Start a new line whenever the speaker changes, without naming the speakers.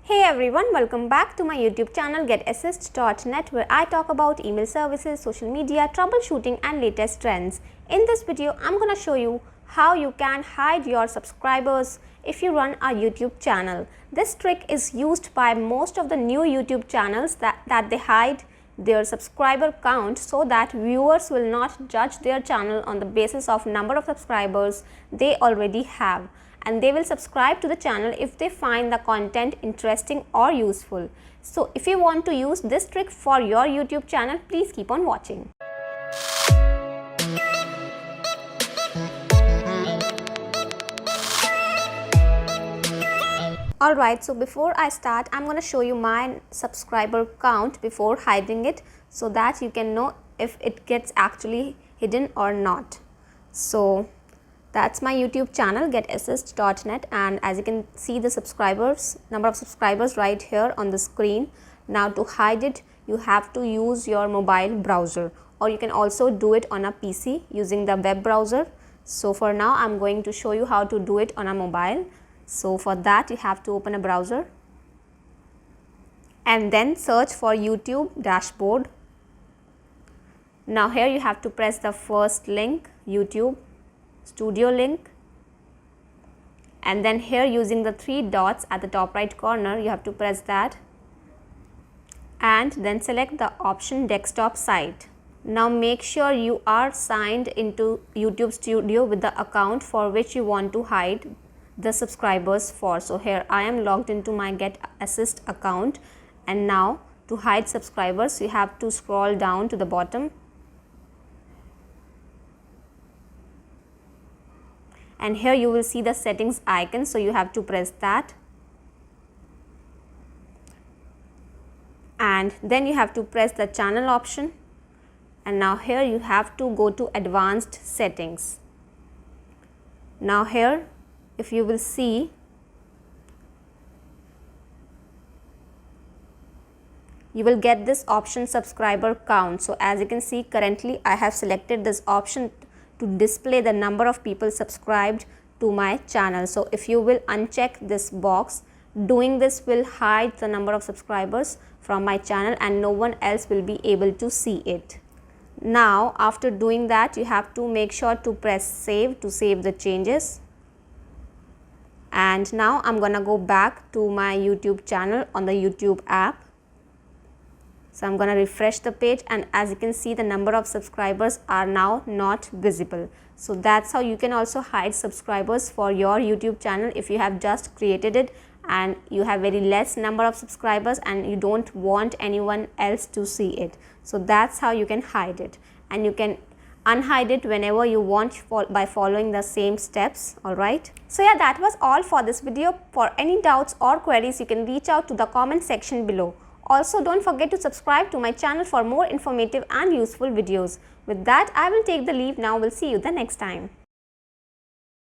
Hey everyone, welcome back to my YouTube channel getassist.net, where I talk about email services, social media, troubleshooting and latest trends. In this video, I'm gonna show you how you can hide your subscribers if you run a YouTube channel. This trick is used by most of the new YouTube channels that they hide their subscriber count so that viewers will not judge their channel on the basis of number of subscribers they already have, and they will subscribe to the channel if they find the content interesting or useful. So if you want to use this trick for your YouTube channel, please keep on watching. Alright, so before I start, I'm going to show you my subscriber count before hiding it so that you can know if it gets actually hidden or not. So that's my YouTube channel getassist.net, and as you can see the number of subscribers right here on the screen. Now to hide it, you have to use your mobile browser, or you can also do it on a PC using the web browser. So for now I'm going to show you how to do it on a mobile. So for that you have to open a browser and then search for YouTube dashboard. Now here you have to press the first link, YouTube Studio link, and then here using the three dots at the top right corner you have to press that and then select the option desktop site. Now make sure you are signed into YouTube Studio with the account for which you want to hide the subscribers for. So here I am logged into my GetAssist account, and now to hide subscribers you have to scroll down to the bottom and here you will see the settings icon, so you have to press that, and then you have to press the channel option, and now here you have to go to advanced settings. Now here if you will see, you will get this option subscriber count. So as you can see, currently I have selected this option to display the number of people subscribed to my channel. So if you will uncheck this box, doing this will hide the number of subscribers from my channel and no one else will be able to see it. Now after doing that, you have to make sure to press save to save the changes. And now I'm gonna go back to my YouTube channel on the YouTube app. So I'm gonna refresh the page, and as you can see the number of subscribers are now not visible. So that's how you can also hide subscribers for your YouTube channel if you have just created it and you have very less number of subscribers and you don't want anyone else to see it. So that's how you can hide it, and you can unhide it whenever you want by following the same steps. Alright, so yeah, that was all for this video. For any doubts or queries, you can reach out to the comment section below. Also, don't forget to subscribe to my channel for more informative and useful videos. With that, I will take the leave now. We'll see you the next time.